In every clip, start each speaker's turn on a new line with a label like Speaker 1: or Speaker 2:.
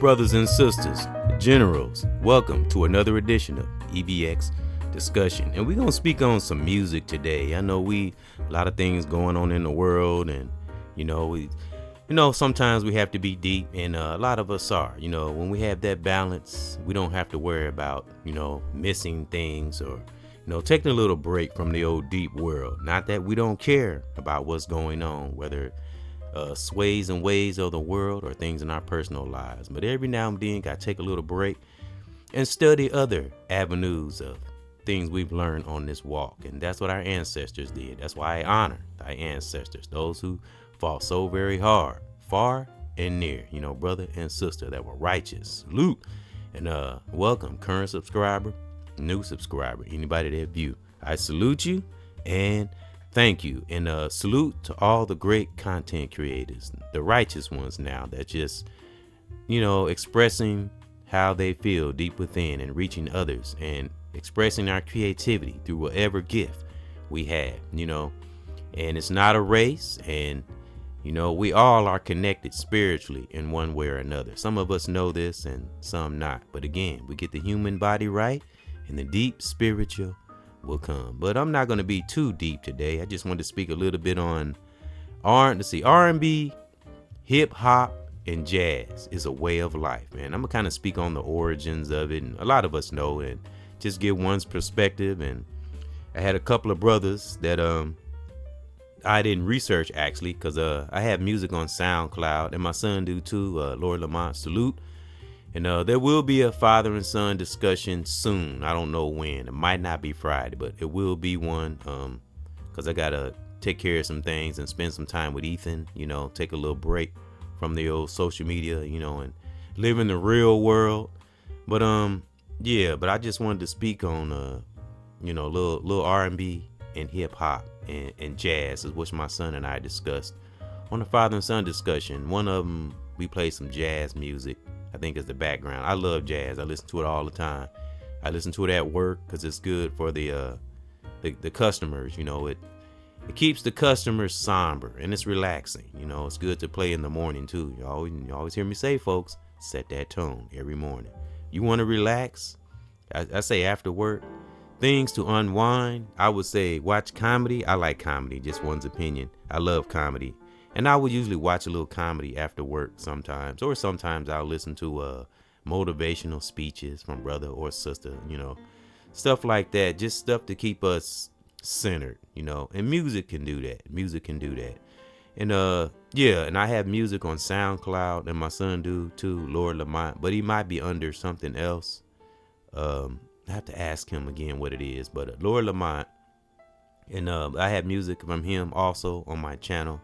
Speaker 1: brothers and sisters, generals, welcome to another edition of EBX Discussion. And we're going to speak on some music today. I know a lot of things going on in the world, and sometimes we have to be deep, and a lot of us are. When we have that balance, we don't have to worry about, missing things or, taking a little break from the old deep world. Not that we don't care about what's going on, whether sways and ways of the world or things in our personal lives. But every now and then, got to take a little break and study other avenues of things we've learned on this walk. And that's what our ancestors did. That's why I honor thy ancestors, those who fought so very hard, far and near, brother and sister that were righteous. Salute. And welcome, current subscriber, new subscriber, anybody that view. I salute you and thank you. And salute to all the great content creators, the righteous ones now that just, expressing how they feel deep within and reaching others and expressing our creativity through whatever gift we have, and it's not a race. And we all are connected spiritually in one way or another. Some of us know this and some not. But again, we get the human body right and the deep spiritual will come. But I'm not going to be too deep today. I just wanted to speak a little bit on R&B, hip hop, and jazz is a way of life, man. I'm going to kind of speak on the origins of it. And a lot of us know, and just give one's perspective. And I had a couple of brothers that I didn't research actually, because I have music on SoundCloud, and my son do too. Lord Lamont, salute. And there will be a father and son discussion soon. I don't know when. It might not be Friday, but it will be one. Because I gotta take care of some things and spend some time with Ethan. Take a little break from the old social media. And live in the real world. But but I just wanted to speak on little R&B and hip hop and jazz, is which my son and I discussed on the father and son discussion. One of them, we played some jazz music, I think, is the background. I love jazz. I listen to it all the time. I listen to it at work because it's good for the customers. It keeps the customers somber and it's relaxing. It's good to play in the morning too. You always hear me say, folks, set that tone every morning. You want to relax? I say after work, things to unwind, I would say watch comedy. I like comedy, just one's opinion. I love comedy. And I would usually watch a little comedy after work sometimes. Or sometimes I'll listen to motivational speeches from brother or sister, stuff like that. Just stuff to keep us centered, and music can do that. And and I have music on SoundCloud, and my son do too, Lord Lamont, but he might be under something else. I have to ask him again what it is, but Lord Lamont, and I have music from him also on my channel.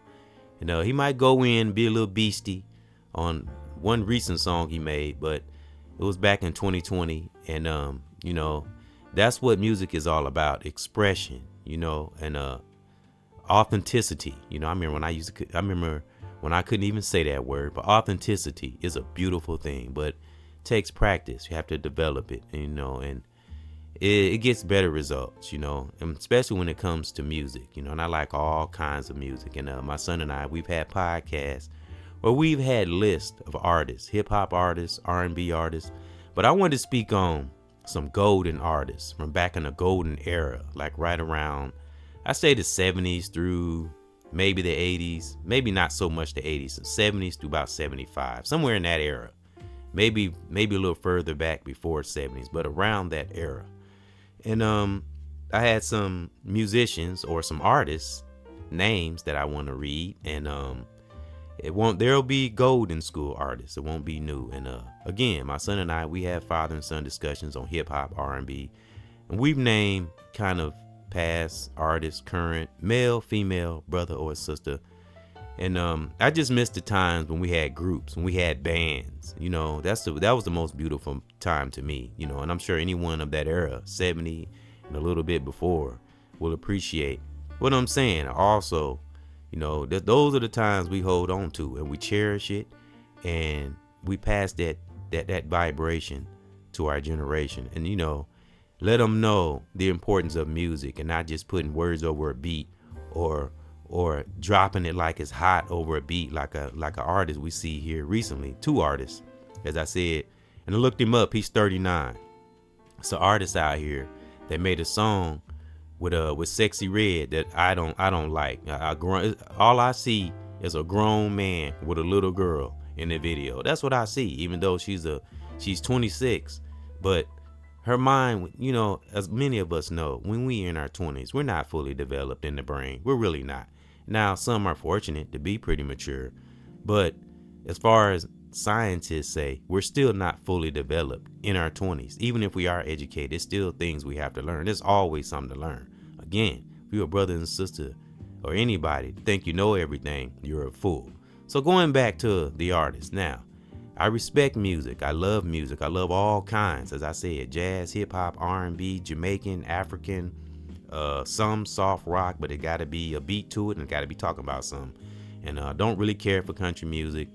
Speaker 1: And he might go in, be a little beastie on one recent song he made, but it was back in 2020. And that's what music is all about: expression, and authenticity. I remember when I couldn't even say that word, but authenticity is a beautiful thing, but it takes practice. You have to develop it, and it gets better results, and especially when it comes to music, and I like all kinds of music. And my son and I, we've had podcasts where we've had lists of artists, hip hop artists, R&B artists, but I wanted to speak on some golden artists from back in the golden era, like right around, I say the 70s through maybe the 80s, maybe not so much the 80s, the 70s through about 75, somewhere in that era, maybe a little further back before 70s, but around that era. And I had some musicians or some artists names that I want to read, and there'll be golden school artists. It won't be new. And again, my son and I, we have father and son discussions on hip hop, R&B, and we've named kind of past artists, current, male, female, brother or sister. And I just miss the times when we had groups, when we had bands. That was the most beautiful time to me. And I'm sure anyone of that era, 70 and a little bit before, will appreciate what I'm saying. Also, those are the times we hold on to and we cherish it, and we pass that vibration to our generation. And let them know the importance of music and not just putting words over a beat or dropping it like it's hot over a beat, like a artist we see here recently, two artists as I said. And I looked him up. He's 39. It's an artist out here that made a song with Sexy Red that I don't like. All I see is a grown man with a little girl in the video. That's what I see. Even though she's 26, but her mind, as many of us know, when we in our 20s, we're not fully developed in the brain. We're really not. Now, some are fortunate to be pretty mature, but as far as scientists say, we're still not fully developed in our 20s. Even if we are educated, there's still things we have to learn. There's always something to learn. Again, if you're a brother and sister or anybody think you know everything, you're a fool. So going back to the artist now, I respect music. I love music. I love all kinds. As I said, jazz, hip hop, R&B, Jamaican, African, some soft rock, but it got to be a beat to it and it got to be talking about something. And don't really care for country music.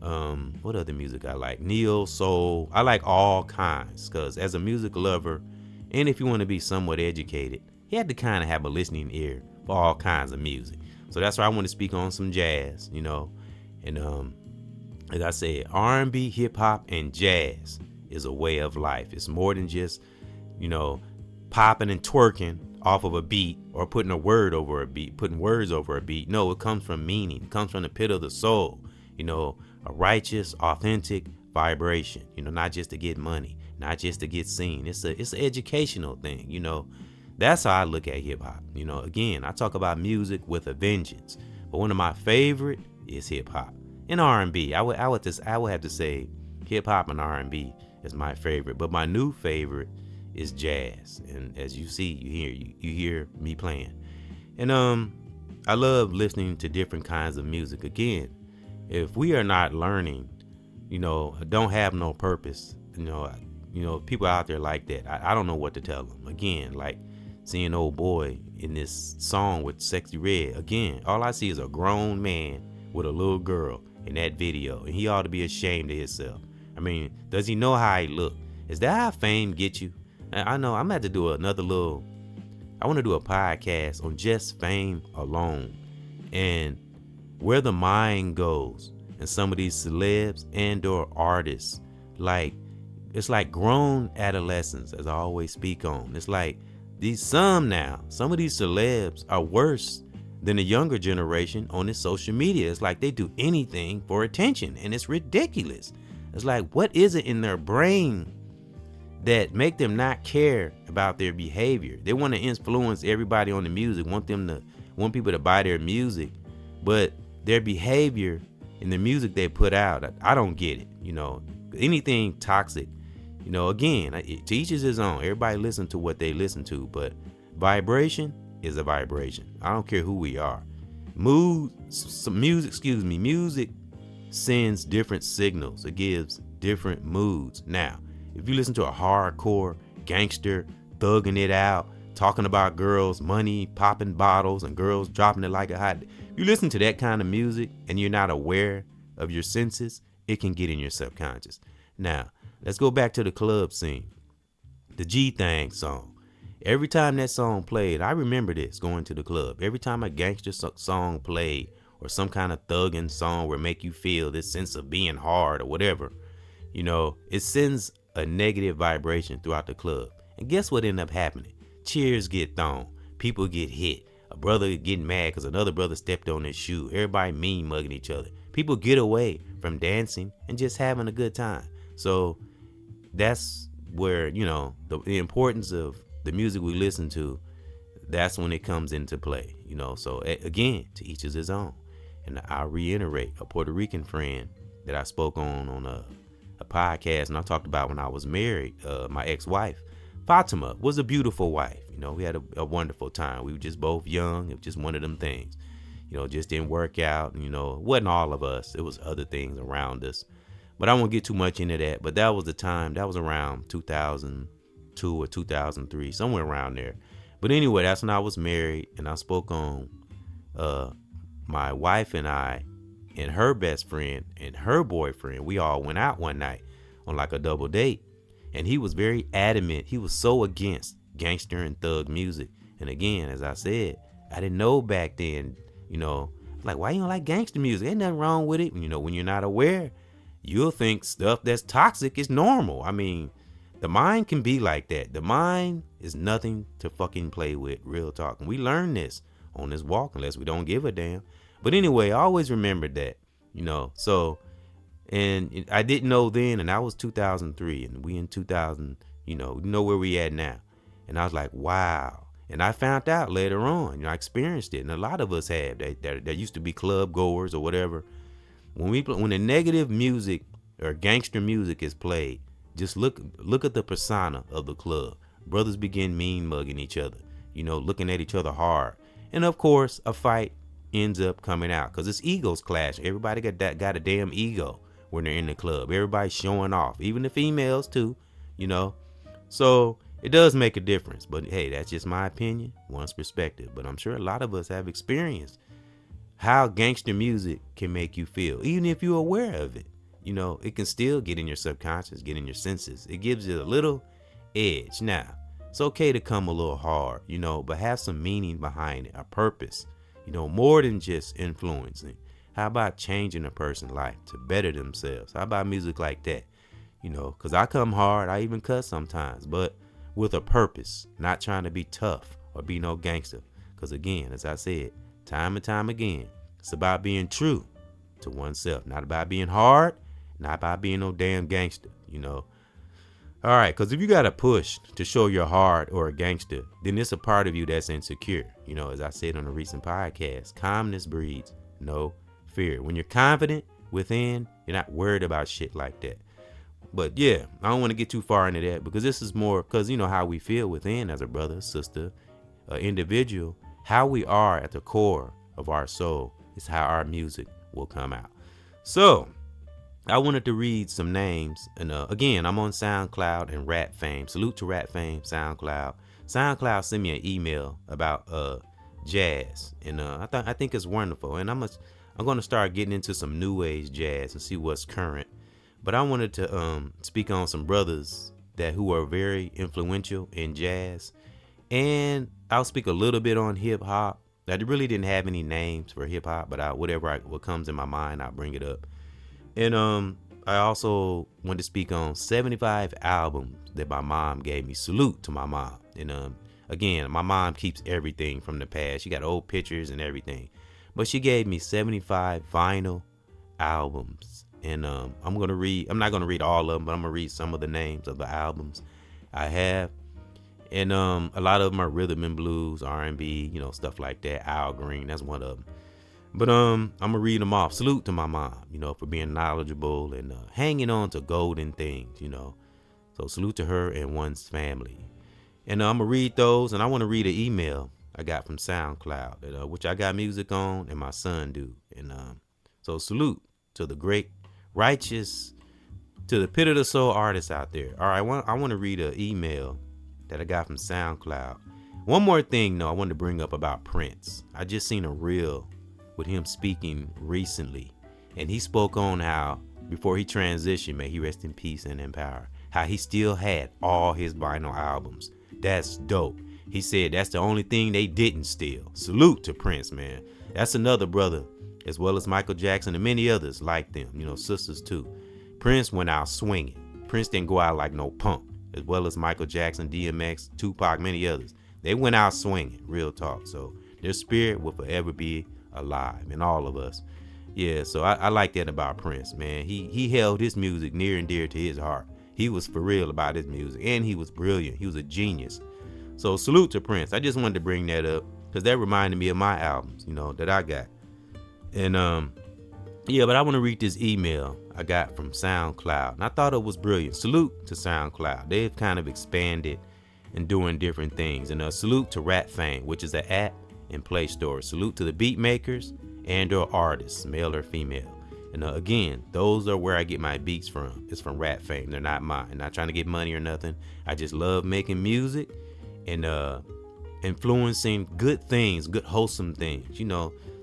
Speaker 1: What other music I like? Neo, soul. I like all kinds because as a music lover, and if you want to be somewhat educated, you had to kind of have a listening ear for all kinds of music. So that's why I want to speak on some jazz, and as I said, R&B, hip hop, and jazz is a way of life. It's more than just, popping and twerking off of a beat or putting words over a beat. No, it comes from meaning. It comes from the pit of the soul, a righteous, authentic vibration, not just to get money, not just to get seen. It's an educational thing, That's how I look at hip hop. Again, I talk about music with a vengeance, but one of my favorite is hip hop and R&B. I would have to say hip hop and R&B is my favorite, but my new favorite is jazz. And as you see, you hear me playing, and I love listening to different kinds of music. Again, if we are not learning, don't have no purpose, people out there like that, I don't know what to tell them. Again, like seeing old boy in this song with Sexy Red. Again, all I see is a grown man with a little girl in that video, and he ought to be ashamed of himself. I mean, does he know how he look? Is that how fame gets you? I know I'm gonna have to do I want to do a podcast on just fame alone and where the mind goes. And some of these celebs and or artists, it's like grown adolescents, as I always speak on. It's like some of these celebs are worse than the younger generation on this social media. It's like they do anything for attention, and it's ridiculous. It's like, what is it in their brain that make them not care about their behavior? They want to influence everybody on the music, want people to buy their music, but their behavior and the music they put out, I don't get it. Anything toxic, again, to each is his own. Everybody listen to what they listen to, but vibration is a vibration. I don't care who we are. Music sends different signals. It gives different moods. Now, if you listen to a hardcore gangster thugging it out, talking about girls, money, popping bottles, and girls dropping it like a hot, if you listen to that kind of music and you're not aware of your senses, it can get in your subconscious. Now, let's go back to the club scene. The G-Thang song. Every time that song played, I remember this going to the club. Every time a gangster song played or some kind of thugging song where make you feel this sense of being hard or whatever, it sends a negative vibration throughout the club. And guess what ended up happening? Cheers get thrown. People get hit. A brother getting mad because another brother stepped on his shoe. Everybody mean mugging each other. People get away from dancing and just having a good time. So that's where, the importance of the music we listen to, that's when it comes into play. So again, to each is his own. And I'll reiterate, a Puerto Rican friend that I spoke on a podcast, and I talked about when I was married, my ex-wife, Fatima, was a beautiful wife. We had a wonderful time. We were just both young. It was just one of them things, just didn't work out. It wasn't all of us. It was other things around us. But I won't get too much into that. But that was the time. That was around 2002 or 2003, somewhere around there. But anyway, that's when I was married, and I spoke on my wife and I and her best friend and her boyfriend. We all went out one night on like a double date, and he was very adamant. He was so against gangster and thug music. And again, as I said, I didn't know back then, like, why you don't like gangster music? Ain't nothing wrong with it. When you're not aware, you'll think stuff that's toxic is normal. I mean, the mind can be like that. The mind is nothing to fucking play with, real talk. And we learn this on this walk unless we don't give a damn. But anyway, I always remembered that, so, and I didn't know then, and that was 2003, and we in 2000, know where we at now. And I was like, wow. And I found out later on, I experienced it. And a lot of us have that used to be club goers or whatever. When the negative music or gangster music is played, just look at the persona of the club. Brothers begin mean mugging each other, looking at each other hard. And of course, a fight ends up coming out because it's egos clash. Everybody got a damn ego when they're in the club. Everybody's showing off, even the females too, So it does make a difference. But hey, that's just my opinion, one's perspective. But I'm sure a lot of us have experienced how gangster music can make you feel, even if you're aware of it. It can still get in your subconscious, get in your senses. It gives you a little edge. Now, it's okay to come a little hard, but have some meaning behind it, a purpose, more than just influencing. How about changing a person's life to better themselves? How about music like that? Because I come hard, I even cuss sometimes, but with a purpose, not trying to be tough or be no gangster. Because again, as I said, time and time again, it's about being true to oneself, not about being hard, not about being no damn gangster, All right, because if you got to push to show you're hard or a gangster, then it's a part of you that's insecure. As I said on a recent podcast, calmness breeds no fear. When you're confident within, you're not worried about shit like that. But yeah, I don't want to get too far into that because this is more because how we feel within as a brother, sister, individual, how we are at the core of our soul is how our music will come out. So I wanted to read some names, and again, I'm on SoundCloud and Rap Fame. Salute to Rap Fame, SoundCloud. SoundCloud sent me an email about jazz, and I think it's wonderful. And I'm going to start getting into some new age jazz and see what's current. But I wanted to speak on some brothers who are very influential in jazz, and I'll speak a little bit on hip hop. I really didn't have any names for hip hop, but what comes in my mind, I'll bring it up. And I also want to speak on 75 albums that my mom gave me. Salute to my mom. And again, my mom keeps everything from the past. She got old pictures and everything. But she gave me 75 vinyl albums. And I'm not going to read all of them, but I'm going to read some of the names of the albums I have. And a lot of them are rhythm and blues, R&B, stuff like that. Al Green, that's one of them. But I'm gonna read them off. Salute to my mom, for being knowledgeable and hanging on to golden things, So salute to her and one's family. And I'm gonna read those, and I want to read an email I got from SoundCloud, which I got music on, and my son do. And so salute to the great, righteous, to the pit of the soul artists out there. All right, I want to read an email that I got from SoundCloud. One more thing, though, I wanted to bring up about Prince. I just seen a reel with him speaking recently, and he spoke on how before he transitioned, may he rest in peace and in power, how he still had all his vinyl albums. That's dope. He said that's the only thing they didn't steal. Salute to Prince, man. That's another brother, as well as Michael Jackson and many others like them, sisters too. Prince went out swinging. Prince didn't go out like no punk, as well as Michael Jackson, DMX, Tupac, many others. They went out swinging, real talk. So their spirit will forever be alive in all of us. Yeah, so I like that about Prince, man. He held his music near and dear to his heart. He was for real about his music, and he was brilliant. He was a genius. So salute to Prince. I just wanted to bring that up because that reminded me of my albums, that I got. And yeah, but I want to read this email I got from SoundCloud, and I thought it was brilliant. Salute to SoundCloud. They've kind of expanded and doing different things. And salute to Rap Fame, which is an app and Play Store. Salute to the beat makers and or artists, male or female. And again, those are where I get my beats from. It's from Rap Fame. They're not mine. Not trying to get money or nothing. I just love making music and influencing good things, good wholesome things,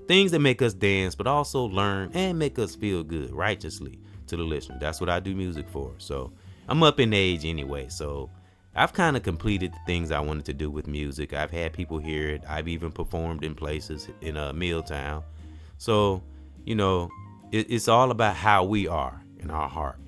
Speaker 1: things that make us dance, but also learn and make us feel good righteously to the listener. That's what I do music for. So I'm up in age anyway. So I've kind of completed the things I wanted to do with music. I've had people hear it. I've even performed in places in Milltown. So, it's all about how we are in our heart.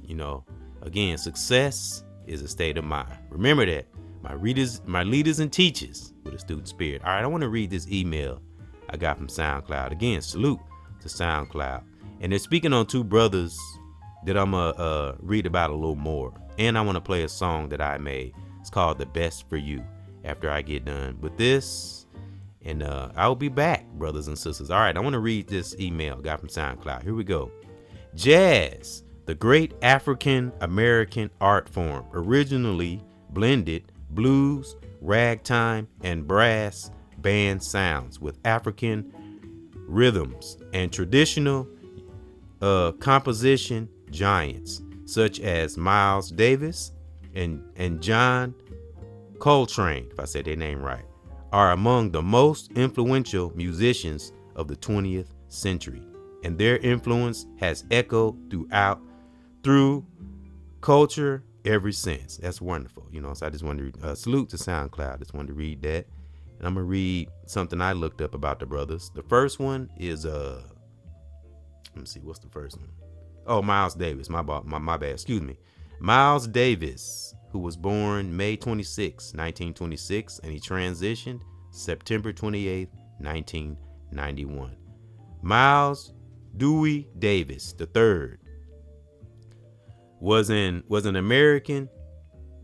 Speaker 1: Again, success is a state of mind. Remember that. My leaders and teachers with a student spirit. All right, I want to read this email I got from SoundCloud. Again, salute to SoundCloud. And they're speaking on two brothers that I'm going to read about a little more. And I want to play a song that I made. It's called The Best For You after I get done with this. And I'll be back, brothers and sisters. All right, I want to read this email I got from SoundCloud. Here we go. Jazz, the great African American art form, originally blended blues, ragtime, and brass band sounds with African rhythms and traditional composition giants such as Miles Davis and John Coltrane, if I said their name right, are among the most influential musicians of the 20th century, and their influence has echoed through culture ever since. That's wonderful. So I just wanted to salute to SoundCloud. Just wanted to read that. And I'm going to read something I looked up about the brothers. The first one is, let me see, what's the first one? Oh, Miles Davis. My bad. Excuse me. Miles Davis, who was born May 26, 1926, and he transitioned September 28, 1991. Miles Dewey Davis III was an American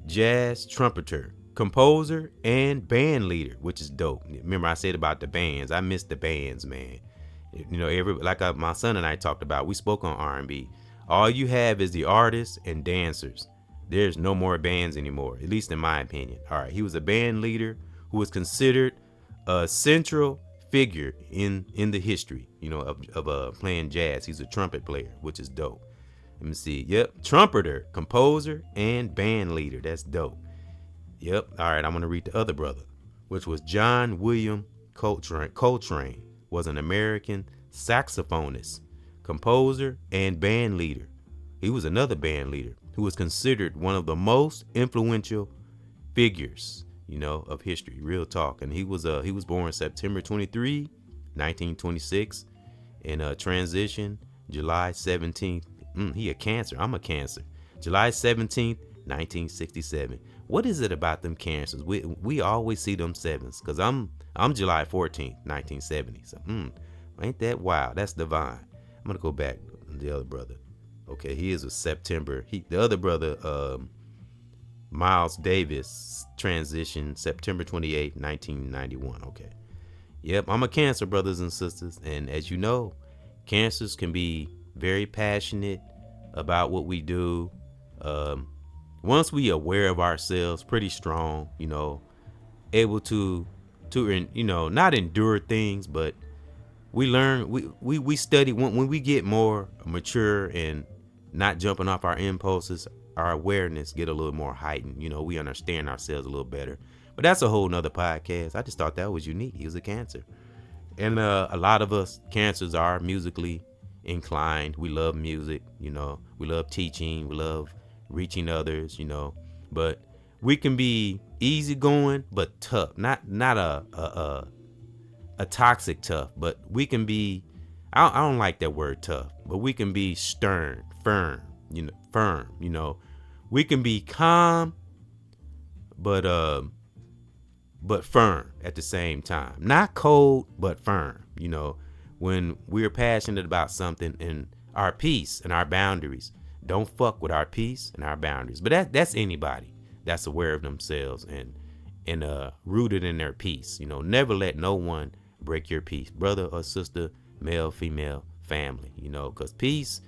Speaker 1: jazz trumpeter, composer, and band leader, which is dope. Remember I said about the bands. I miss the bands, man. My son and I talked about, we spoke on R&B. All you have is the artists and dancers. There's no more bands anymore, at least in my opinion. All right, he was a band leader who was considered a central figure in the history, of playing jazz. He's a trumpet player, which is dope. Let me see. Yep, trumpeter, composer, and band leader. That's dope. Yep. All right, I'm gonna read the other brother, which was John William Coltrane. Coltrane was an American saxophonist, composer, and band leader. He was another band leader who was considered one of the most influential figures, of history. Real talk. And he was born September 23, 1926, and transitioned July 17th. He a Cancer. I'm a Cancer. July 17th, 1967. What is it about them Cancers? We always see them sevens, because I'm July 14th, 1970. So ain't that wild? That's divine. I'm gonna go back to the other brother. Okay, he is a September. The other brother, Miles Davis, transitioned September 28, 1991. Okay. Yep, I'm a Cancer, brothers and sisters. And as you know, Cancers can be very passionate about what we do. Once we aware of ourselves, pretty strong, able to not endure things, but we learn, we study. When we get more mature and not jumping off our impulses, our awareness get a little more heightened. We understand ourselves a little better. But that's a whole nother podcast. I just thought that was unique. He was a Cancer. And a lot of us Cancers are musically inclined. We love music, we love teaching, we love reaching others, but we can be easygoing but tough. Not a toxic tough, but we can be, I don't like that word tough, but we can be stern, firm. We can be calm but firm at the same time. Not cold but firm, when we're passionate about something and our peace and our boundaries. Don't fuck with our peace and our boundaries. But that's anybody that's aware of themselves and rooted in their peace. Never let no one break your peace, brother or sister, male, female, family. Because peace,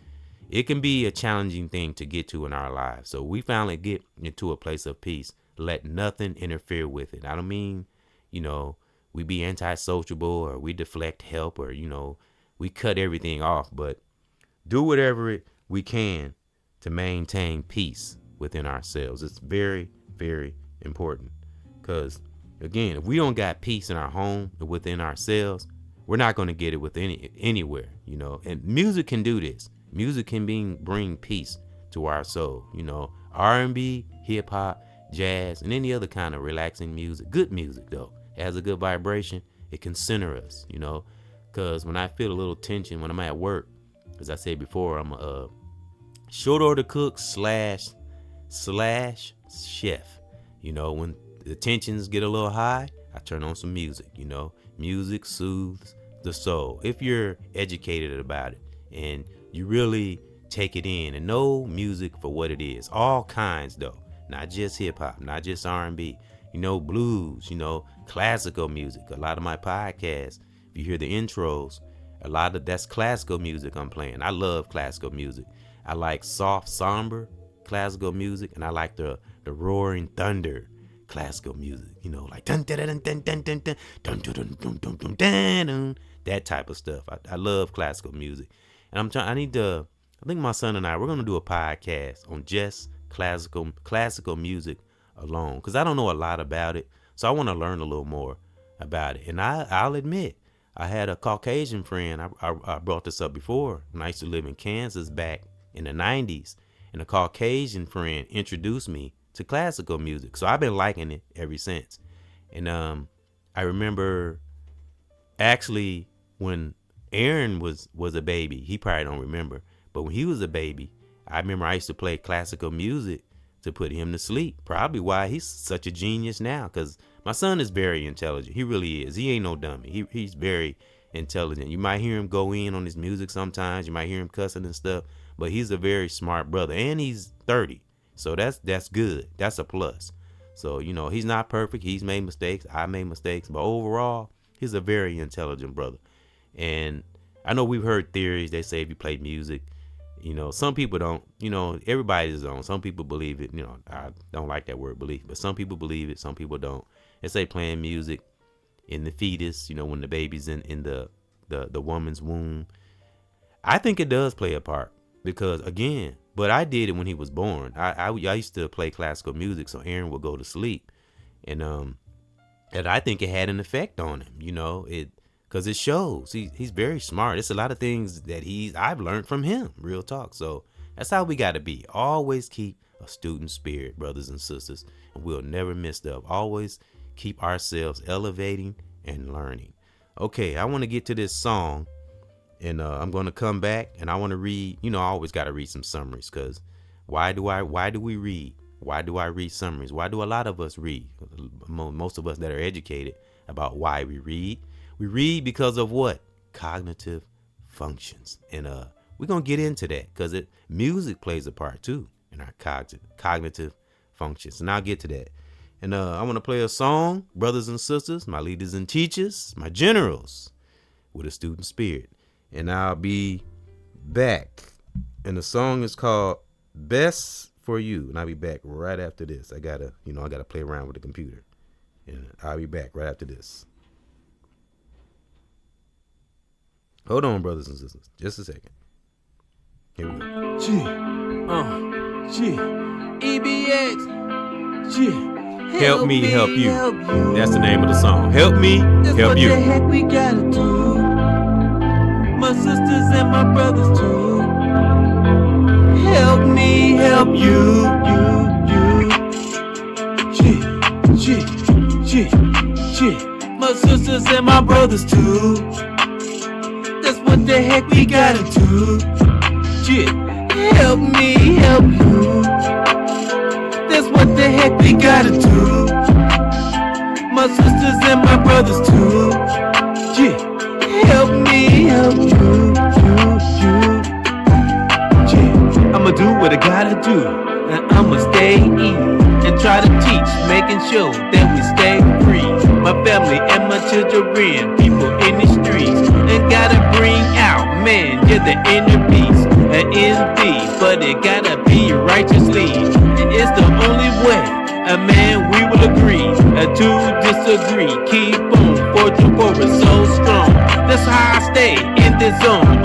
Speaker 1: it can be a challenging thing to get to in our lives. So we finally get into a place of peace. Let nothing interfere with it. I don't mean, we be antisociable or we deflect help or, we cut everything off, but do whatever we can to maintain peace within ourselves. It's very, very important, because again, if we don't got peace in our home and within ourselves, we're not going to get it with anywhere, and music can do this. Music can bring peace to our soul, R&B, hip hop, jazz, and any other kind of relaxing music. Good music though, it has a good vibration. It can center us, because when I feel a little tension when I'm at work, as I said before, I'm a short order cook slash chef. You know, when the tensions get a little high, I turn on some music. You know, music soothes the soul. If you're educated about it and you really take it in and know music for what it is, all kinds though, not just hip hop, not just R&B, you know, blues, you know, classical music. A lot of my podcasts, if you hear the intros, a lot of that's classical music I'm playing. I love classical music. I like soft, somber classical music, and I like the roaring thunder classical music, you know, like dun dun dun dun dun dun dun dun dun dun dun dun dun, that type of stuff. I love classical music. And I think my son and we're gonna do a podcast on just classical music alone, because I don't know a lot about it, so I want to learn a little more about it. And I'll admit, I had a Caucasian friend. I brought this up before when I used to live in Kansas back in the 90s, and a Caucasian friend introduced me to classical music, so I've been liking it ever since. And I remember actually when Aaron was a baby, he probably don't remember, but when he was a baby, I remember I used to play classical music to put him to sleep. Probably why he's such a genius now, because my son is very intelligent. He really is. He ain't no dummy. He's very intelligent. You might hear him go in on his music sometimes. You might hear him cussing and stuff, but he's a very smart brother, and he's 30. So that's good. That's a plus. So, you know, he's not perfect. He's made mistakes. I made mistakes, but overall, he's a very intelligent brother. And I know we've heard theories. They say if you play music, you know, some people don't, you know, everybody's his own. Some people believe it. You know, I don't like that word belief, but some people believe it. Some people don't. They say playing music in the fetus, you know, when the baby's in the woman's womb. I think it does play a part because, again, but I did it when he was born. I used to play classical music so Aaron would go to sleep. And I think it had an effect on him, you know, because it shows he's very smart. It's a lot of things that I've learned from him, real talk. So that's how we got to be. Always keep a student spirit, brothers and sisters, and we'll never miss up. Always keep ourselves elevating and learning. Okay, I want to get to this song, and I'm going to come back, and I want to read, you know, I always got to read some summaries, because why do we read? Why do I read summaries? Why do a lot of us read? Most of us that are educated about why we read. We read because of what? Cognitive functions. And we're going to get into that because music plays a part too in our cognitive functions. And I'll get to that. And I want to play a song, brothers and sisters, my leaders and teachers, my generals with a student spirit. And I'll be back. And the song is called Best for You. And I'll be back right after this. I got to play around with the computer. And I'll be back right after this. Hold on, brothers and sisters. Just a second. Here we go. EBX. Help me help you. That's the name of the song. Help me help you.
Speaker 2: What the heck we gotta do? My sisters and my brothers too. Help me help you. My sisters and my brothers too. What the heck we gotta do? Help me help you. That's what the heck we gotta do. My sisters and my brothers too. Help me help you. I'ma do what I gotta do, and I'ma stay easy and try to teach, making sure that we stay free. My family and my children, people in the streets, and gotta bring out, man, you're the inner beast, an MD, but it gotta be righteously. It's the only way, man, we will agree to disagree. Keep on forging forward so strong. That's how I stay in this zone.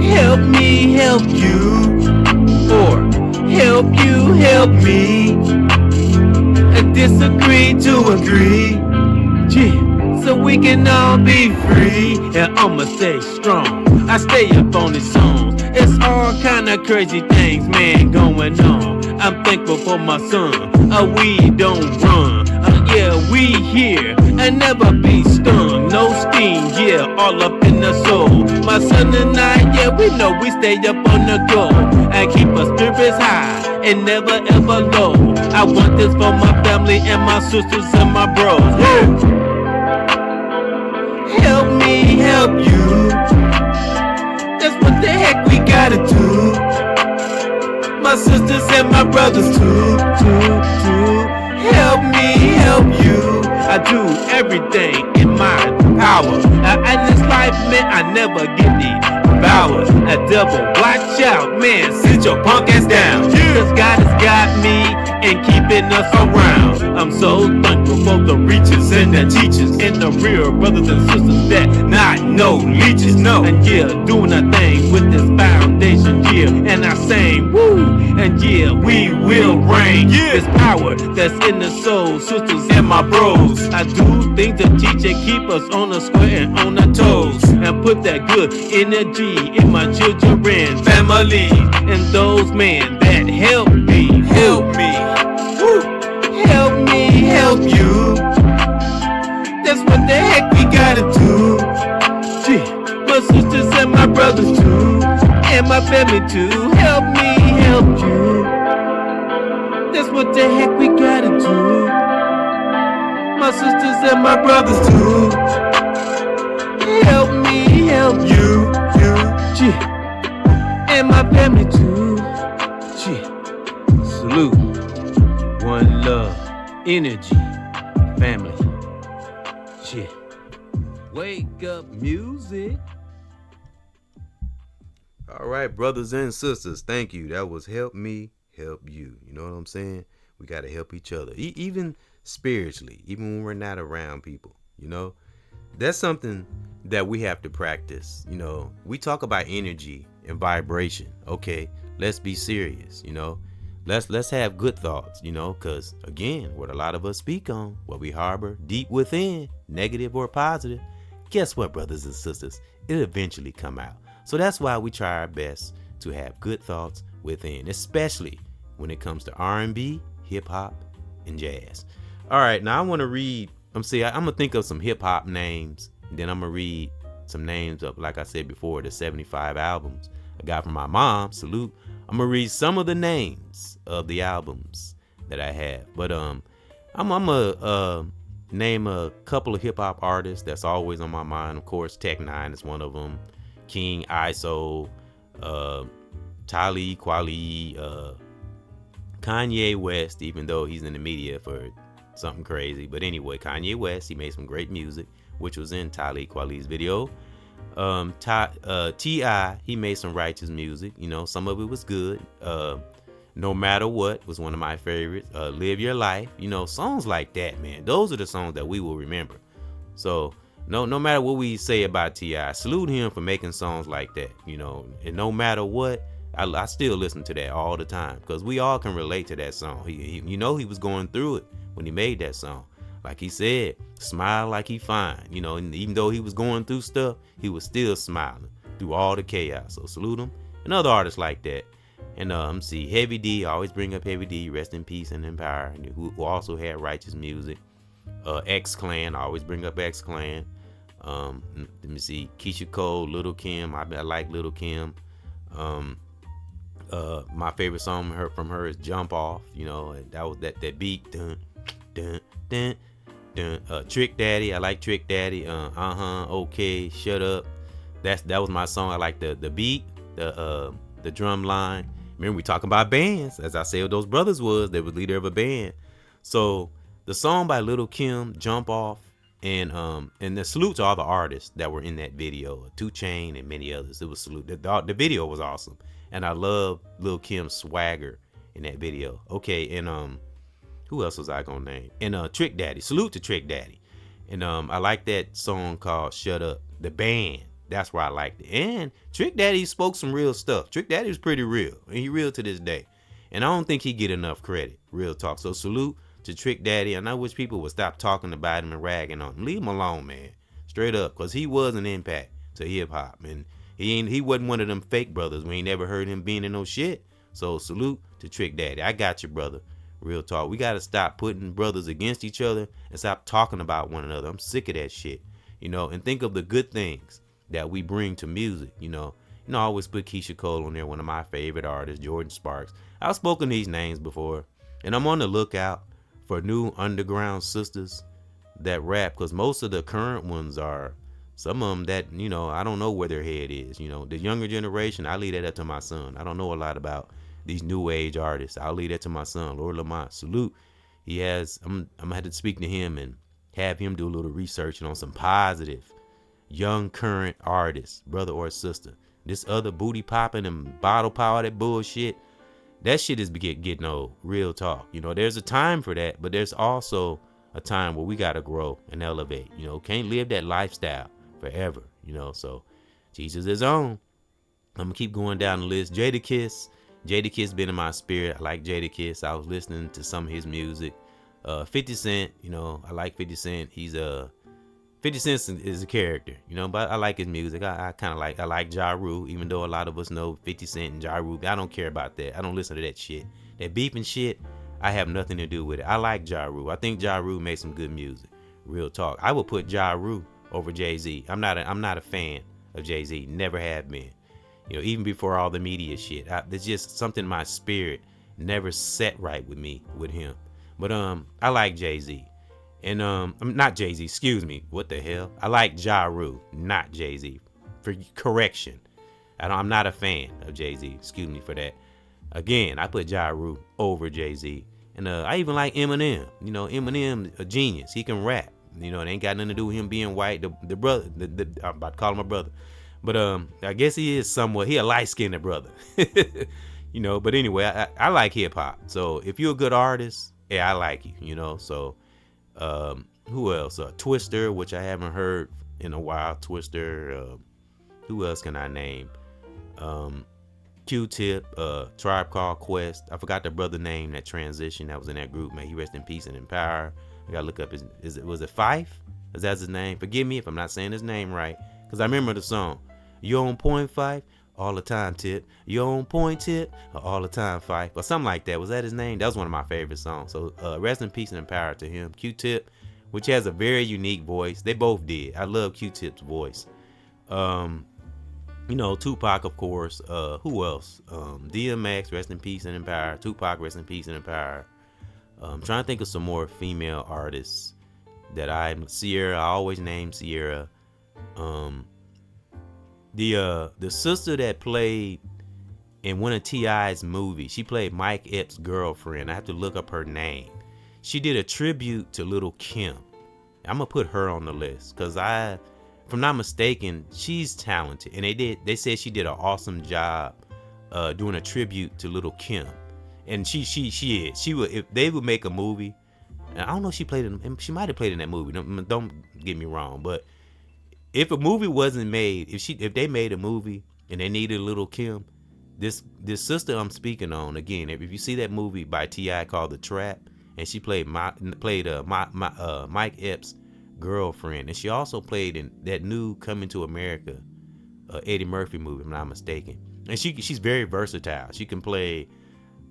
Speaker 2: Help me help you, or help you help me. Disagree to agree, so we can all be free. And I'ma stay strong. I stay up on these songs. It's all kind of crazy things, man, going on. I'm thankful for my son. We don't run. Yeah, we here and never be stung. No steam, yeah, all up in the soul. My son and I, yeah, we know we stay up on the go and keep our spirits high and never ever low. I want this for my family and my sisters and my bros. Woo! Help me help you. That's what the heck we gotta do. My sisters and my brothers too. Help me help you. I do everything in my power. In this life, man, I never get devoured. A devil, watch out, man, sit your punk ass down. Cause God has got me and keeping us around. I'm so thankful for the reachers and the teachers and the real brothers and sisters that not no leeches, no. And yeah, doing a thing with this foundation, yeah. And I sing, woo, and yeah, we will reign. Yeah. This power that's in the soul, sisters and my bros. I do things to teach and keep us on the square and on the toes, and put that good energy in my children, family, and those men that help me, woo. Help me help you. That's what the heck we gotta do. Gee, my sisters and my brothers too, and my family too. Help me help you. That's what the heck we gotta do. My sisters and my brothers too. Help me help you, gee, and my family too. Gee, salute, one love, energy, family. Gee, wake up music.
Speaker 1: All right, brothers and sisters, thank you. That was Help Me Help You. You know what I'm saying? We got to help each other, even spiritually, even when we're not around people. You know, that's something that we have to practice. You know, we talk about energy and vibration. Okay, let's be serious. You know, let's have good thoughts. You know, because again, what a lot of us speak on, what we harbor deep within, negative or positive, guess what, brothers and sisters, it'll eventually come out. So that's why we try our best to have good thoughts within, especially when it comes to R&B, hip hop, and jazz. All right, now I want to read. I'm gonna think of some hip hop names, and then I'm gonna read some names of, like I said before, the 75 albums I got from my mom. Salute. I'm gonna read some of the names of the albums that I have, but I'm gonna name a couple of hip hop artists that's always on my mind. Of course, Tech Nine is one of them. King, ISO, Talib Kweli, Kanye West, even though he's in the media for something crazy. But anyway, Kanye West, he made some great music, which was in Talib Kweli's video. T.I., he made some righteous music. You know, some of it was good. No Matter What was one of my favorites. Live Your Life. You know, songs like that, man. Those are the songs that we will remember. So, no matter what we say about T.I., salute him for making songs like that. You know, and no matter what, I still listen to that all the time because we all can relate to that song. He was going through it when he made that song. Like he said, smile like he fine. You know, and even though he was going through stuff, he was still smiling through all the chaos. So salute him. And other artists like that. And see, Heavy D, I always bring up Heavy D, rest in peace and in power, who also had righteous music. X Clan, I always bring up X Clan. Let me see, Keisha Cole, Little Kim. I like Little Kim. My favorite song from her is Jump Off. You know, and that was that beat. Dun, dun, dun, dun. Trick Daddy, I like Trick Daddy. Okay, shut up. That was my song. I like the beat, the drum line. Remember, we talking about bands. As I said, those brothers they was leader of a band. So the song by Little Kim, Jump Off, and the salute to all the artists that were in that video, 2 Chainz and many others. It was salute. The video was awesome, and I love Lil Kim's swagger in that video. Okay, and who else was I gonna name? And Trick Daddy. Salute to Trick Daddy. And I like that song called Shut Up. The band. That's where I liked it. And Trick Daddy spoke some real stuff. Trick Daddy was pretty real, and he real to this day. And I don't think he get enough credit. Real talk. So salute to Trick Daddy, and I wish people would stop talking about him and ragging on him. Leave him alone, man. Straight up, because he was an impact to hip hop, and he wasn't one of them fake brothers. We ain't never heard him being in no shit. So salute to Trick Daddy. I got you, brother. Real talk. We gotta stop putting brothers against each other and stop talking about one another. I'm sick of that shit. And think of the good things that we bring to music. I always put Keisha Cole on there, one of my favorite artists, Jordan Sparks. I've spoken these names before, and I'm on the lookout for new underground sisters that rap, because most of the current ones are some of them that I don't know where their head is. The younger generation, I leave that up to my son. I don't know a lot about these new age artists. I'll leave that to my son, Lord Lamont. Salute. I'm gonna have to speak to him and have him do a little research on some positive young current artists, brother or sister. This other booty popping and bottle power, that bullshit, that shit is getting old. Real talk. There's a time for that, but there's also a time where we gotta grow and elevate. Can't live that lifestyle forever. So Jesus is on. I'm gonna keep going down the list. Jadakiss been in my spirit. I like Jadakiss. I was listening to some of his music. 50 Cent, I like 50 Cent. 50 Cent is a character, but I like his music. I like Ja Rule, even though a lot of us know 50 Cent and Ja Rule. I don't care about that. I don't listen to that shit. That beefing shit, I have nothing to do with it. I like Ja Rule. I think Ja Rule made some good music. Real talk. I would put Ja Rule over Jay-Z. I'm not a fan of Jay-Z. Never have been. Even before all the media shit. There's just something in my spirit never set right with me with him. But I like Jay-Z. And I'm not Jay-Z, excuse me. What the hell? I like Ja Rule, not Jay-Z. For correction. I'm not a fan of Jay-Z. Excuse me for that. Again, I put Ja Rule over Jay-Z. And I even like Eminem. Eminem, a genius. He can rap. It ain't got nothing to do with him being white. The brother, I'm about to call him a brother. But I guess he is somewhat. He a light-skinned brother. But anyway, I like hip-hop. So if you're a good artist, yeah, I like you. So who else? Twister, which I haven't heard in a while. Twister. Who else can I name? Q-Tip, Tribe Called Quest. I forgot the brother name that transitioned that was in that group. May he rest in peace and in power. I gotta look up was it Fife? Is that his name? Forgive me if I'm not saying his name right, because I remember the song. You on point, Fife? All the time, Tip. You on point, Tip? All the time, Fife. Or something like that. Was that his name? That was one of my favorite songs. So rest in peace and in power to him. Q-Tip, which has a very unique voice. They both did. I love Q-Tip's voice. Tupac, of course. Who else? DMX, rest in peace and in power. Tupac, rest in peace and in power. I'm trying to think of some more female artists that Sierra. I always name Sierra. The sister that played in one of T.I.'s movies, she played Mike Epps' girlfriend. I have to look up her name. She did a tribute to Little Kim. I'm gonna put her on the list because if I'm not mistaken, she's talented, and they said she did an awesome job doing a tribute to Little Kim. And she is. She would, if they would make a movie. And I don't know if she might have played in that movie. Don't get me wrong, but if a movie wasn't made, if they made a movie and they needed Little Kim, this sister I'm speaking on, again, if you see that movie by T.I. called The Trap, and she played Mike Epps' girlfriend, and she also played in that new Coming to America Eddie Murphy movie, if I'm not mistaken. And she's very versatile. She can play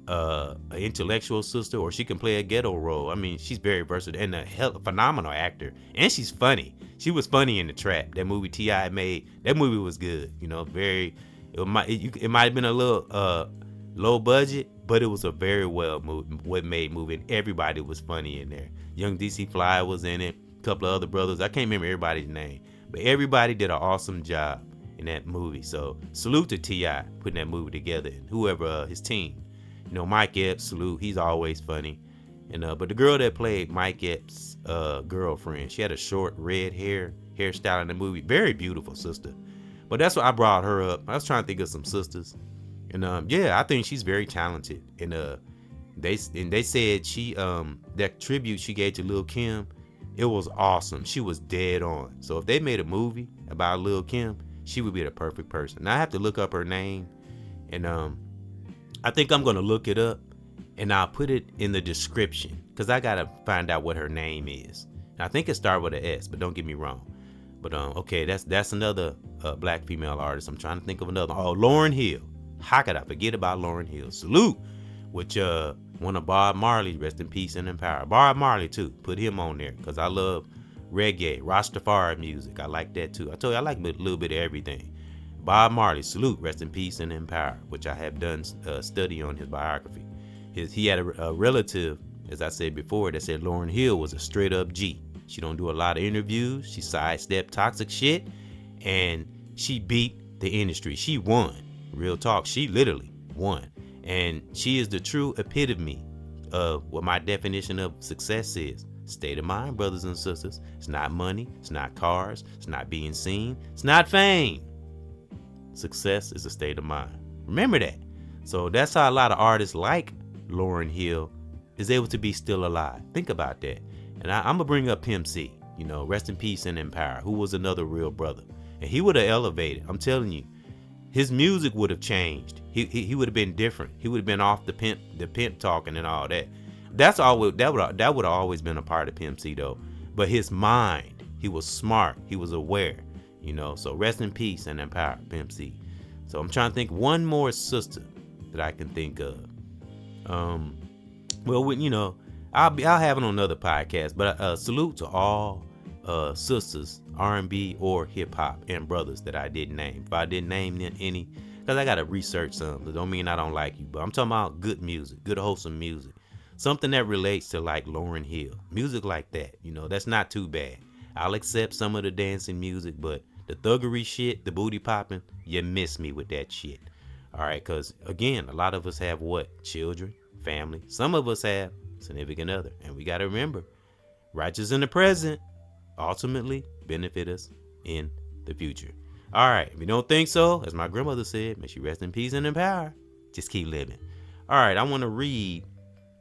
Speaker 1: an intellectual sister, or she can play a ghetto role. I mean, she's very versatile and a phenomenal actor, and she's funny. She was funny in The Trap, that movie T.I. made. That movie was good. It might have been a little low budget, but it was a very well made movie, and everybody was funny in there. Young DC Fly was in it, a couple of other brothers. I can't remember everybody's name, but everybody did an awesome job in that movie. So salute to T.I. putting that movie together, and whoever his team. Mike Epps, salute. He's always funny. And but the girl that played Mike Epps' girlfriend, she had a short red hairstyle in the movie. Very beautiful sister. But that's why I brought her up. I was trying to think of some sisters. And I think she's very talented. And they said she that tribute she gave to Lil' Kim, it was awesome. She was dead on. So if they made a movie about Lil' Kim, she would be the perfect person. Now I have to look up her name, and I think I'm gonna look it up, and I'll put it in the description because I gotta find out what her name is. I think it started with an S, but don't get me wrong. But okay, that's another black female artist. I'm trying to think of another. Oh, Lauryn Hill. How could I forget about Lauryn Hill? Salute. Which One of Bob Marley, rest in peace and in power. Bob Marley too, put him on there because I love reggae, Rastafari music. I like that too. I told you I like a little bit of everything. Bob Marley, salute, rest in peace and in power, which I have done study on his biography. He had a relative, as I said before, that said Lauryn Hill was a straight up G. She don't do a lot of interviews. She sidestepped toxic shit, and she beat the industry. She won. Real talk. She literally won. And she is the true epitome of what my definition of success is. State of mind, brothers and sisters. It's not money. It's not cars. It's not being seen. It's not fame. Success is a state of mind. Remember that. So that's how a lot of artists like Lauryn Hill is able to be still alive. Think about that. And I'm going to bring up Pimp C, rest in peace and in power, who was another real brother. And he would have elevated. I'm telling you, his music would have changed. He would have been different. He would have been off the pimp talking and all that. That would have always been a part of Pimp C though. But his mind, he was smart. He was aware, So rest in peace and in power, Pimp C. So I'm trying to think one more sister that I can think of. I'll have it on another podcast, but salute to all sisters, R&B or hip hop and brothers that I didn't name. If I didn't name any, because I got to research some. It don't mean I don't like you, but I'm talking about good music, good wholesome music. Something that relates to like Lauryn Hill. Music like that, that's not too bad. I'll accept some of the dancing music, but the thuggery shit, the booty popping, you miss me with that shit. All right, because again, a lot of us have what? Children, family. Some of us have significant other. And we got to remember, righteous in the present ultimately benefit us in the future. All right, if you don't think so, as my grandmother said, may she rest in peace and in power, just keep living. All right, I want to read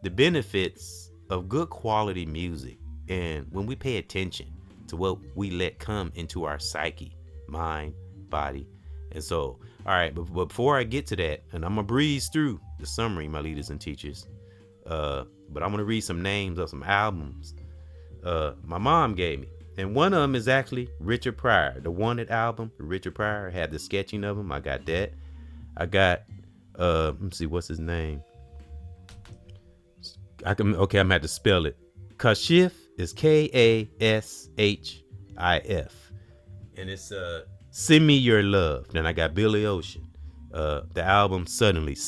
Speaker 1: the benefits of good quality music and when we pay attention to what we let come into our psyche, mind, body, and soul. All right, but before I get to that, and I'm going to breeze through the summary, my leaders and teachers, but I'm going to read some names of some albums my mom gave me. And one of them is actually Richard Pryor, the Wanted album. Richard Pryor had the sketching of him. I got that. I got, let me see, what's his name? I'm going to have to spell it. Kashif is Kashif. And it's Send Me Your Love. Then I got Billy Ocean. The album Suddenly,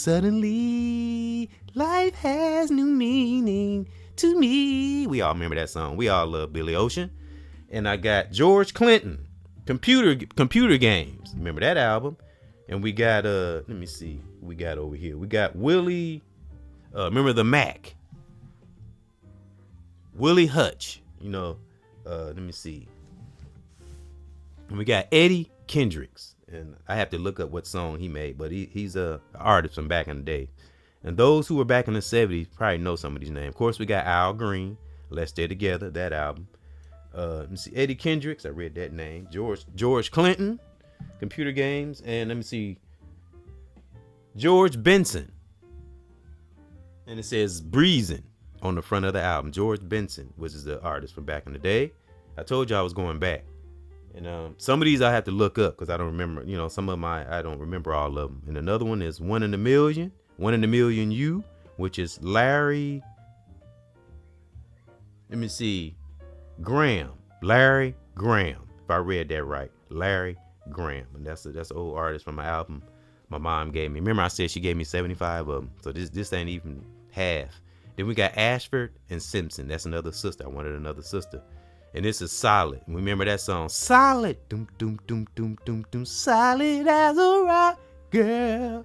Speaker 1: Life Has New Meaning to Me. We all remember that song. We all love Billy Ocean. And I got George Clinton, Computer Games. Remember that album? And we got let me see. We got over here. We got Willie. Remember the Mac. Willie Hutch. Let me see. And we got Eddie Kendricks. And I have to look up what song he made, but he's an artist from back in the day. And those who were back in the 70s probably know some of these names. Of course, we got Al Green, Let's Stay Together, that album. Let me see, Eddie Kendricks, I read that name. George Clinton, Computer Games, and let me see, George Benson. And it says Breezin' on the front of the album. George Benson, which is the artist from back in the day. I told you I was going back. And some of these I have to look up because I don't remember, some of I don't remember all of them. And another one is One in a Million You, which is Larry, let me see, Larry Graham, if I read that right, Larry Graham. And that's an old artist from my album my mom gave me. Remember I said she gave me 75 of them, so this ain't even half. Then we got Ashford and Simpson. That's another sister. I wanted another sister. And this is Solid. Remember that song? Solid. Doom, doom, doom, doom, doom, doom. Solid as a rock, girl.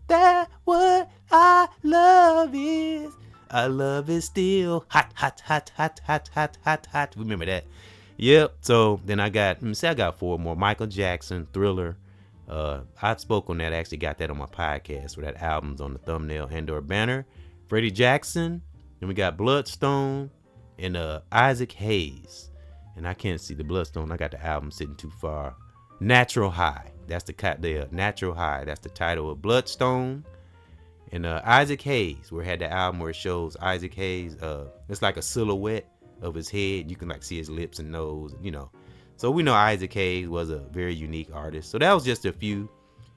Speaker 1: That's what I love is. I love it still. Hot, hot, hot, hot, hot, hot, hot, hot. Remember that? Yep. So then I got 4 more. Michael Jackson, Thriller. I spoke on that. I actually got that on my podcast where that album's on the thumbnail and/or banner. Freddie Jackson. Then we got Bloodstone and Isaac Hayes. And I can't see the Bloodstone. I got the album sitting too far. Natural High. That's the Natural High. That's the title of Bloodstone. And Isaac Hayes, where it had the album where it shows Isaac Hayes. It's like a silhouette of his head. You can like see his lips and nose, So we know Isaac Hayes was a very unique artist. So that was just a few.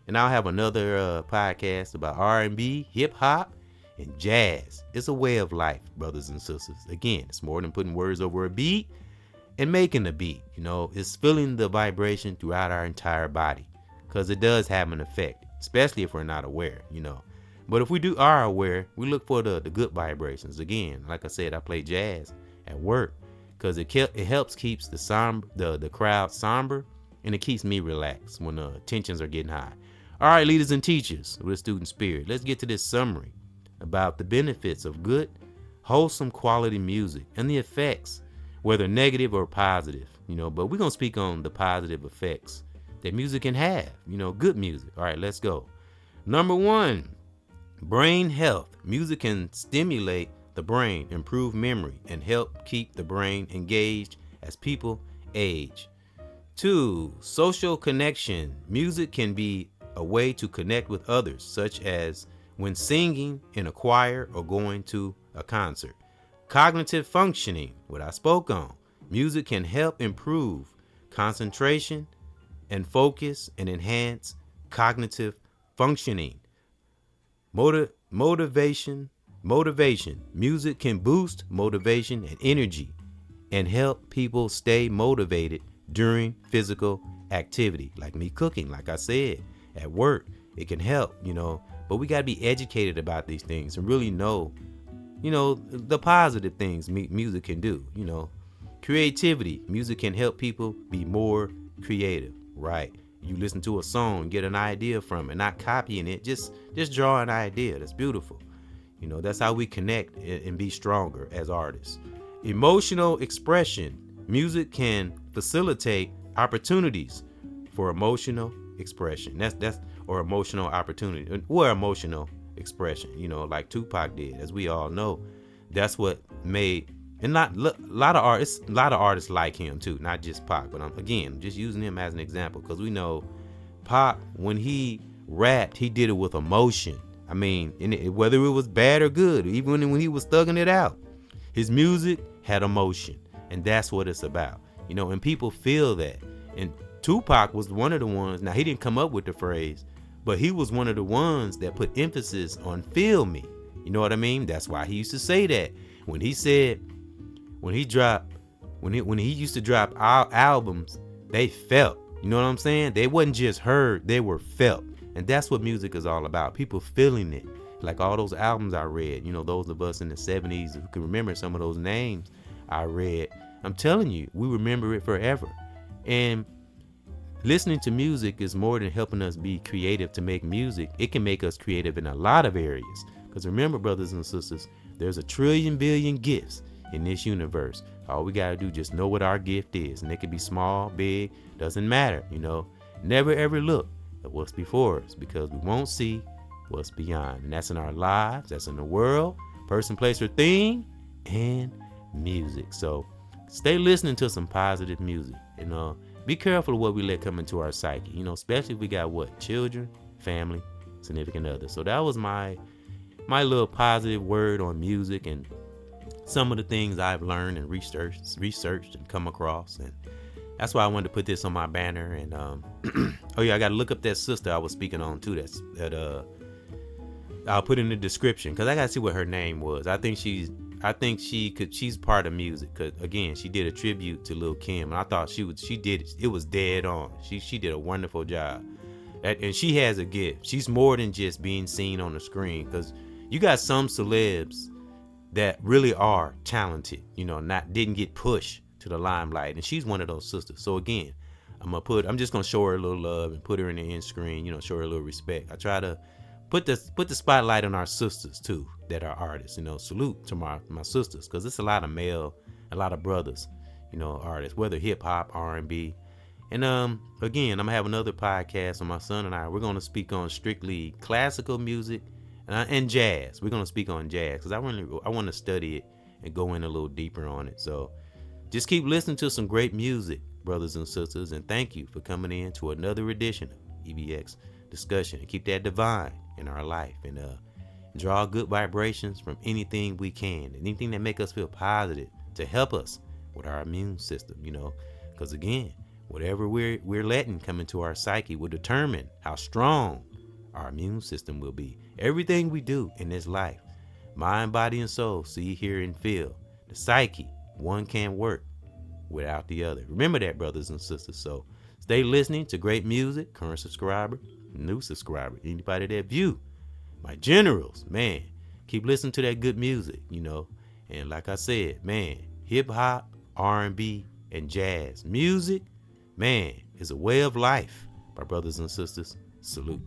Speaker 1: And I'll have another podcast about R&B, hip hop, And jazz is a way of life, brothers and sisters. Again, it's more than putting words over a beat and making a beat. It's feeling the vibration throughout our entire body, because it does have an effect, especially if we're not aware. But if we are aware, we look for the good vibrations. Again, like I said, I play jazz at work because it helps keeps the crowd somber, and it keeps me relaxed when tensions are getting high. All right, leaders and teachers with a student spirit, let's get to this summary about the benefits of good, wholesome quality music and the effects, whether negative or positive. But we're going to speak on the positive effects that music can have, good music. All right, let's go. Number 1, brain health. Music can stimulate the brain, improve memory, and help keep the brain engaged as people age. 2, social connection. Music can be a way to connect with others, such as when singing in a choir or going to a concert. Cognitive functioning, what I spoke on. Music can help improve concentration and focus and enhance cognitive functioning. Motivation. Music can boost motivation and energy and help people stay motivated during physical activity, like me cooking, like I said, at work. It can help, but we got to be educated about these things and really know, the positive things music can do. Creativity. Music can help people be more creative, right? You listen to a song, get an idea from it, not copying it, just draw an idea. That's beautiful. That's how we connect and be stronger as artists. Emotional expression. Music can facilitate opportunities for emotional expression. That's or emotional opportunity or emotional expression, like Tupac did, as we all know. That's what made, and a lot of artists like him too, not just Pac, but I'm just using him as an example because we know Pac, when he rapped, he did it with emotion. I mean, whether it was bad or good, even when he was thugging it out, his music had emotion, and that's what it's about, and people feel that. And Tupac was one of the ones, now he didn't come up with the phrase, but he was one of the ones that put emphasis on feel me. You know what I mean? That's why he used to say that. When he used to drop albums, they felt. You know what I'm saying? They wasn't just heard, they were felt. And that's what music is all about. People feeling it. Like all those albums I read, those of us in the 70s who can remember some of those names I read. I'm telling you, we remember it forever. And listening to music is more than helping us be creative to make music. It can make us creative in a lot of areas. Because remember, brothers and sisters, there's a trillion billion gifts in this universe. All we got to do just know what our gift is. And it can be small, big, doesn't matter. Never ever look at what's before us, because we won't see what's beyond. And that's in our lives, that's in the world, person, place, or thing, and music. So stay listening to some positive music. Be careful of what we let come into our psyche, especially if we got children, family, significant others. So that was my little positive word on music and some of the things I've learned and researched and come across. And that's why I wanted to put this on my banner. And oh yeah, I got to look up that sister I was speaking on too. I'll put in the description because I got to see what her name was. I think she's part of music. Cause again, she did a tribute to Lil' Kim, and I thought she did it. It was dead on. She did a wonderful job, and she has a gift. She's more than just being seen on the screen, because you got some celebs that really are talented, didn't get pushed to the limelight, and she's one of those sisters. So again, I'm just gonna show her a little love and put her in the end screen, show her a little respect. I try to put the spotlight on our sisters too that are artists. Salute to my sisters, because it's a lot of brothers, artists, whether hip hop, R&B. And again, I'm gonna have another podcast on my son and I. We're gonna speak on strictly classical music and jazz. We're gonna speak on jazz because I want to study it and go in a little deeper on it. So just keep listening to some great music, brothers and sisters, and thank you for coming in to another edition of EBX Discussion. And keep that divine in our life, and draw good vibrations from anything we can, anything that make us feel positive to help us with our immune system. Because again, whatever we're letting come into our psyche will determine how strong our immune system will be. Everything we do in this life Mind, body, and soul. See, hear, and feel. The psyche. One can't work without the other. Remember that, brothers and sisters. So stay listening to great music. Current subscriber, new subscriber, anybody that view. My generals, man, keep listening to that good music, And like I said, man, hip hop, R&B, and jazz music, man, is a way of life. My brothers and sisters, salute.